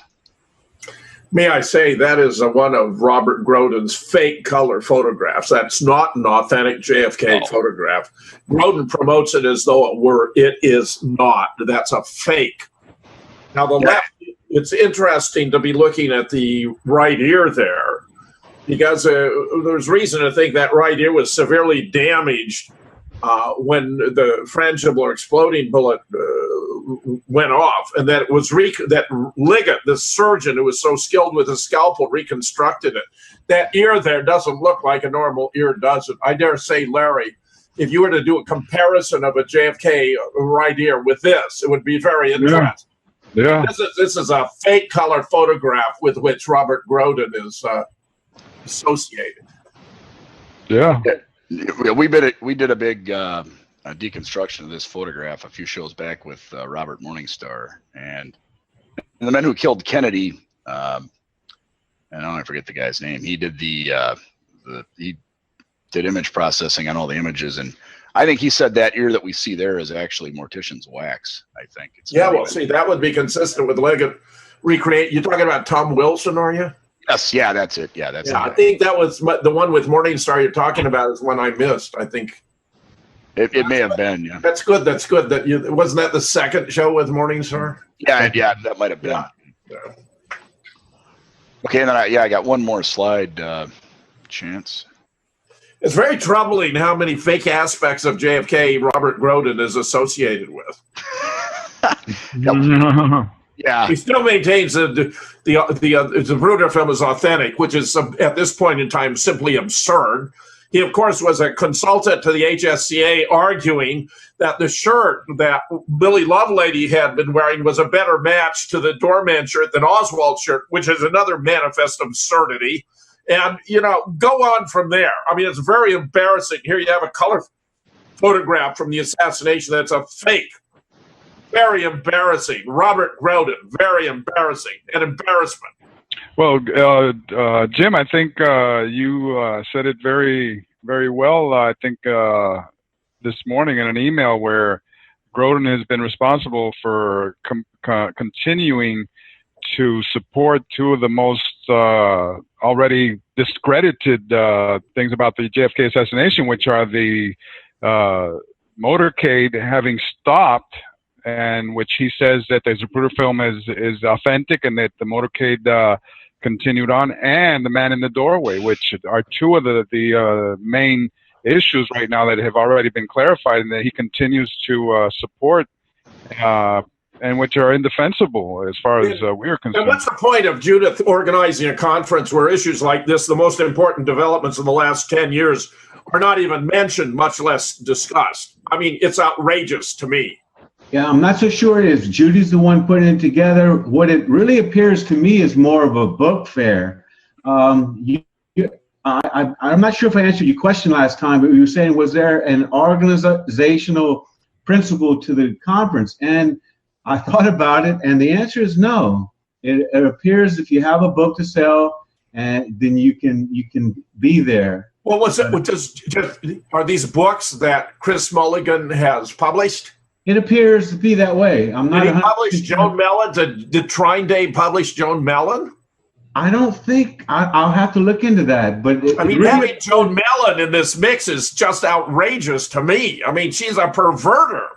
May I say that is one of Robert Groden's fake color photographs. That's not an authentic JFK photograph. Groden promotes it as though it were. It is not. That's a fake. Now the left, it's interesting to be looking at the right ear there, because there's reason to think that right ear was severely damaged when the frangible or exploding bullet went off, and that it was that Liggett, the surgeon who was so skilled with a scalpel, reconstructed it. That ear there doesn't look like a normal ear, does it? I dare say, Larry, if you were to do a comparison of a JFK right ear with this, it would be very interesting. Yeah. This is a fake color photograph with which Robert Groden is associated. Yeah. We did a big deconstruction of this photograph a few shows back with Robert Morningstar, and the men who killed Kennedy. And I don't forget the guy's name. He did he did image processing on all the images, and I think he said that ear that we see there is actually mortician's wax. I think. See, that would be consistent with Liggett recreate. You're talking about Tom Wilson, are you? Yes, yeah, that's it. Yeah, that's it. I think that was the one with Morningstar you're talking about is one I missed. I think it may have been. Yeah, that's good. That's good. Wasn't that the second show with Morningstar? Yeah, that might have been. Yeah. Okay, and then I got one more slide, Chance. It's very troubling how many fake aspects of JFK Robert Groden is associated with. Yeah, he still maintains the Bruder film is authentic, which is at this point in time simply absurd. He, of course, was a consultant to the HSCA, arguing that the shirt that Billy Lovelady had been wearing was a better match to the doorman shirt than Oswald's shirt, which is another manifest absurdity. And, go on from there. I mean, it's very embarrassing. Here you have a color photograph from the assassination that's a fake. Very embarrassing. Robert Groden, very embarrassing. An embarrassment. Well, Jim, I think you said it very, very well. I think this morning in an email where Groden has been responsible for continuing to support two of the most already discredited things about the JFK assassination, which are the motorcade having stopped, and which he says that the Zapruder film is authentic and that the motorcade continued on, and The Man in the Doorway, which are two of the main issues right now that have already been clarified and that he continues to support, and which are indefensible as far as we're concerned. And what's the point of Judith organizing a conference where issues like this, the most important developments in the last 10 years, are not even mentioned, much less discussed? I mean, it's outrageous to me. Yeah, I'm not so sure it is. Judy's the one putting it together. What it really appears to me is more of a book fair. I'm not sure if I answered your question last time, but you were saying, was there an organizational principle to the conference? And I thought about it, and the answer is no. It appears if you have a book to sell, and then you can be there. Well, was it? Are these books that Chris Mulligan has published? It appears to be that way. I'm not. Did he publish Joan Mellon? Did Trine Day publish Joan Mellon? I don't think. I'll have to look into that. But I mean, having Joan Mellon in this mix is just outrageous to me. I mean, she's a perverter.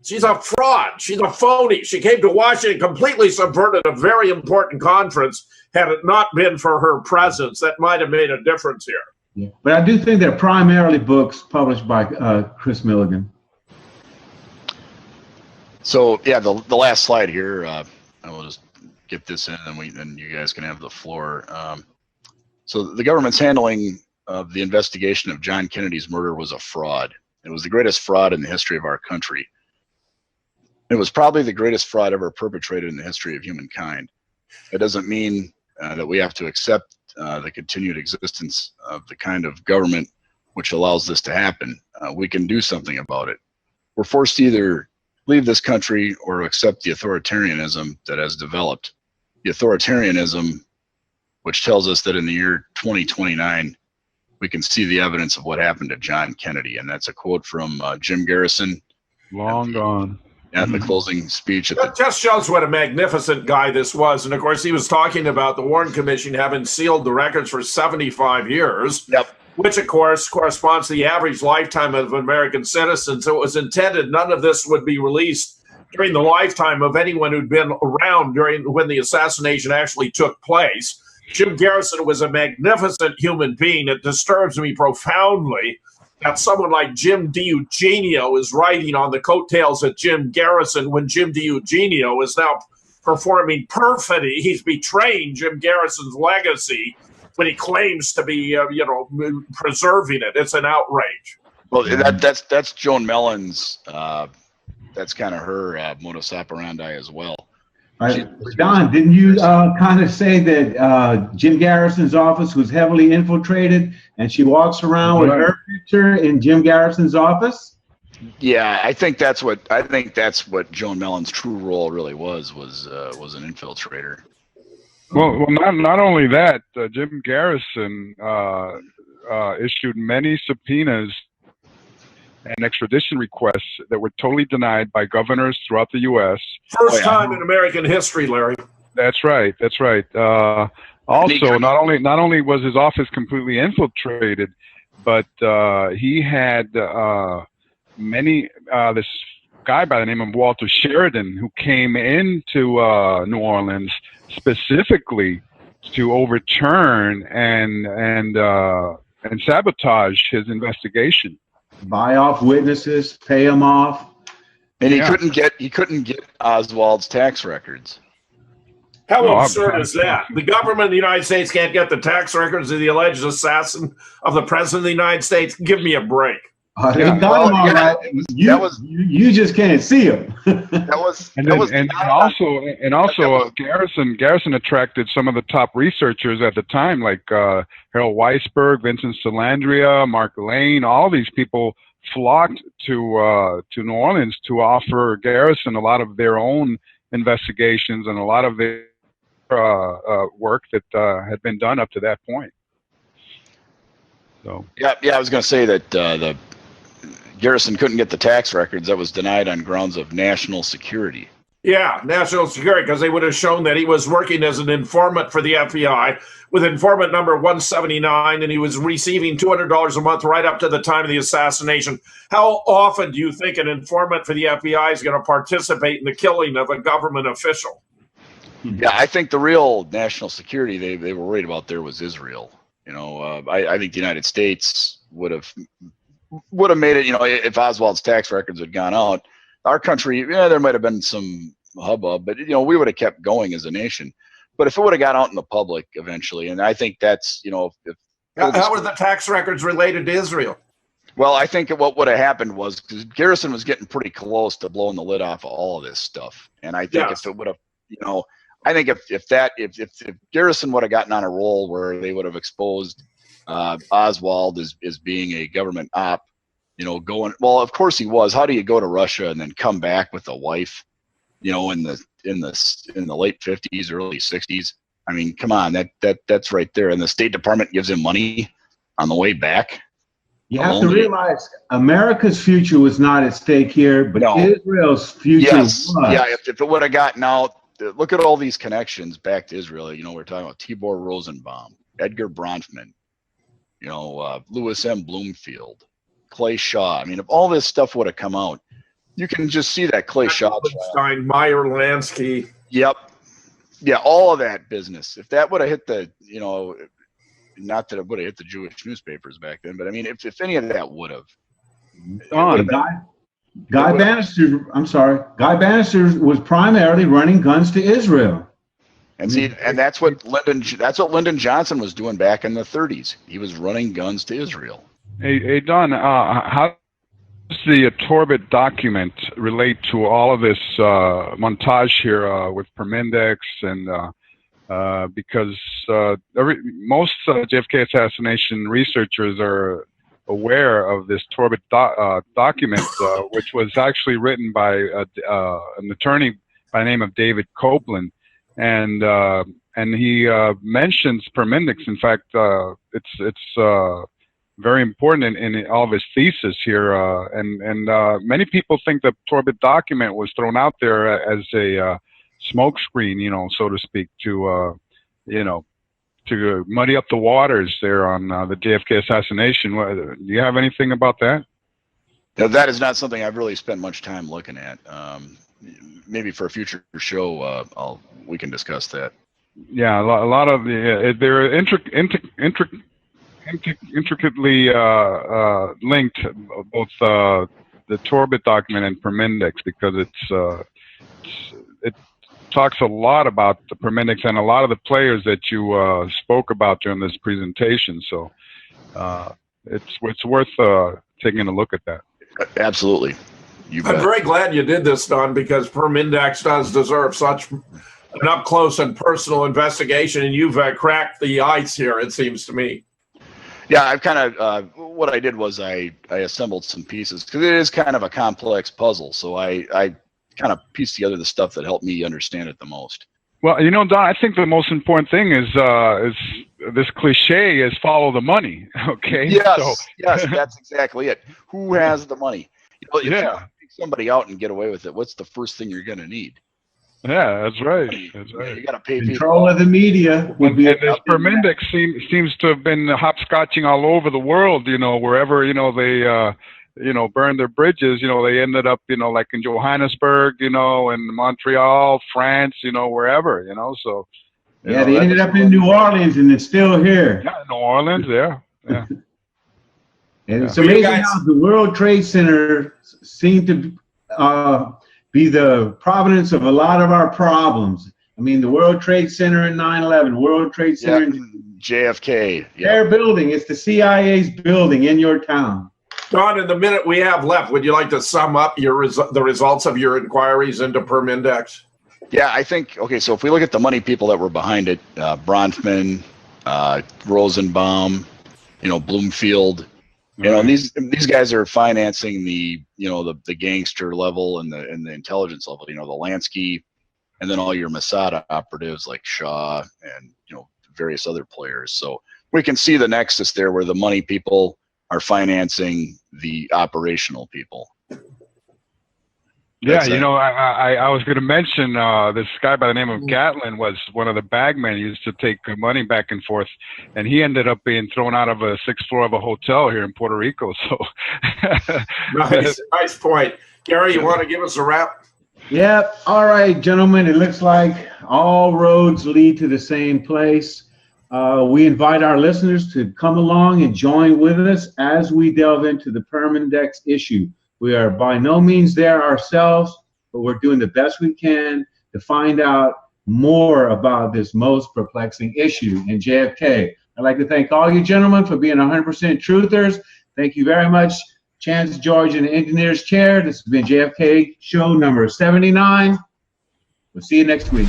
She's a fraud. She's a phony. She came to Washington, completely subverted a very important conference. Had it not been for her presence, that might have made a difference here. Yeah. But I do think they're primarily books published by Chris Milligan. So yeah, the last slide here. I will just get this in, and then you guys can have the floor. So the government's handling of the investigation of John Kennedy's murder was a fraud. It was the greatest fraud in the history of our country. It was probably the greatest fraud ever perpetrated in the history of humankind. It doesn't mean that we have to accept the continued existence of the kind of government which allows this to happen. We can do something about it. We're forced to either leave this country or accept the authoritarianism that has developed. The authoritarianism which tells us that in the year 2029, we can see the evidence of what happened to John Kennedy. And that's a quote from Jim Garrison. Long gone. At the closing speech. That just shows what a magnificent guy this was. And of course, he was talking about the Warren Commission having sealed the records for 75 years. Yep. Which, of course, corresponds to the average lifetime of American citizens. So it was intended none of this would be released during the lifetime of anyone who'd been around when the assassination actually took place. Jim Garrison was a magnificent human being. It disturbs me profoundly that someone like Jim DiEugenio is riding on the coattails of Jim Garrison when Jim DiEugenio is now performing perfidy. He's betraying Jim Garrison's legacy when he claims to be, preserving it. It's an outrage. Well, that's Joan Mellon's. That's kind of her modus operandi as well. Don, didn't you kind of say that Jim Garrison's office was heavily infiltrated, and she walks around with her picture in Jim Garrison's office? Yeah, I think that's what Joan Mellon's true role really was an infiltrator. Well, not only that, Jim Garrison issued many subpoenas and extradition requests that were totally denied by governors throughout the U.S. First time in American history, Larry. That's right. That's right. Also, not only was his office completely infiltrated, but he had this guy by the name of Walter Sheridan who came into New Orleans specifically to overturn and sabotage his investigation. Buy off witnesses, pay them off, and he couldn't get Oswald's tax records. How absurd is that? The government of the United States can't get the tax records of the alleged assassin of the president of the United States? Give me a break. They got them all right. You just can't see them. Garrison attracted some of the top researchers at the time, like Harold Weisberg, Vincent Salandria, Mark Lane. All these people flocked to New Orleans to offer Garrison a lot of their own investigations and a lot of their work that had been done up to that point. So yeah, I was going to say that the Garrison couldn't get the tax records. That was denied on grounds of national security. Yeah, national security, because they would have shown that he was working as an informant for the FBI with informant number 179, and he was receiving $200 a month right up to the time of the assassination. How often do you think an informant for the FBI is going to participate in the killing of a government official? Yeah, I think the real national security they were worried about there was Israel. You know, I think the United States would have made it. You know, if Oswald's tax records had gone out, our country, yeah, there might have been some hubbub, but you know, we would have kept going as a nation. But if it would have got out in the public eventually, and I think that's, you know, if how were the tax records related to Israel? Well, I think what would have happened was because Garrison was getting pretty close to blowing the lid off of all of this stuff, and I think if it would have, you know, I think if Garrison would have gotten on a roll where they would have exposed Oswald as being a government op, you know, going, well, of course he was. How do you go to Russia and then come back with a wife, you know, in the late 50s, early 60s? I mean, come on, that's right there. And the State Department gives him money on the way back. You have to realize America's future was not at stake here, but Israel's future was. Yeah, if it would have gotten out, look at all these connections back to Israel. You know, we're talking about Tibor Rosenbaum, Edgar Bronfman, you know, Lewis M. Bloomfield, Clay Shaw. I mean, if all this stuff would have come out, you can just see that Clay Shaw trial. Meyer Lansky. Yep. Yeah, all of that business. If that would have hit the, you know, not that it would have hit the Jewish newspapers back then, but I mean, if any of that would have. Guy Bannister, I'm sorry, Guy Bannister was primarily running guns to Israel. And see, and that's what Lyndon Johnson was doing back in the 30s. He was running guns to Israel. Hey Don, how does the Torbit document relate to all of this montage here with Permindex and because most JFK assassination researchers are aware of this Torbit document, which was actually written by an attorney by the name of David Copeland, and he mentions Permindex. In fact, it's very important in all of his thesis here, and many people think the Torbit document was thrown out there as a smokescreen, you know, so to speak, to you know, to muddy up the waters there on the JFK assassination. Do you have anything about that? Now, that is not something I've really spent much time looking at. Maybe for a future show, we can discuss that. Yeah, a lot of the they're intricately linked, both the Torbit document and Permindex, because it talks a lot about the Permindex and a lot of the players that you spoke about during this presentation. So it's worth taking a look at that. Absolutely. I'm very glad you did this, Don, because Permindex does deserve such an up-close and personal investigation, and you've cracked the ice here, it seems to me. Yeah, I've kind of, what I did was I assembled some pieces, because it is kind of a complex puzzle, so I kind of pieced together the stuff that helped me understand it the most. Well, you know, Don, I think the most important thing is this cliche is follow the money, okay? Yes, yes, that's exactly it. Who has the money? You know, if you take somebody out and get away with it, what's the first thing you're going to need? Yeah, that's right. That's right. You got to pay control of the media. And this Permindex seems to have been hopscotching all over the world. You know, wherever they burned their bridges. You know, they ended up, you know, like in Johannesburg, you know, in Montreal, France, you know, wherever. You know, so. Yeah, they ended up in New Orleans, and it's still here. Yeah, New Orleans. Yeah. And it's amazing how the World Trade Center seemed to be the provenance of a lot of our problems. I mean, the World Trade Center in 9/11, World Trade Center in JFK. Their building. It's the CIA's building in your town. Don, in the minute we have left, would you like to sum up the results of your inquiries into Permindex? Yeah, I think, okay, so if we look at the money people that were behind it, Bronfman, Rosenbaum, you know, Bloomfield, you know, and these guys are financing the, you know, the gangster level and the intelligence level, you know, the Lansky, and then all your Mossad operatives like Shaw and, you know, various other players. So we can see the nexus there where the money people are financing the operational people. Yeah, you know, I was going to mention this guy by the name of Gatlin was one of the bagmen. He used to take money back and forth, and he ended up being thrown out of a 6th floor of a hotel here in Puerto Rico. So, nice point. Gary, you want to give us a wrap? Yep. All right, gentlemen, it looks like all roads lead to the same place. We invite our listeners to come along and join with us as we delve into the PERMINDEX issue. We are by no means there ourselves, but we're doing the best we can to find out more about this most perplexing issue in JFK. I'd like to thank all you gentlemen for being 100% truthers. Thank you very much, Chance George in the engineer's chair. This has been JFK Show number 79. We'll see you next week.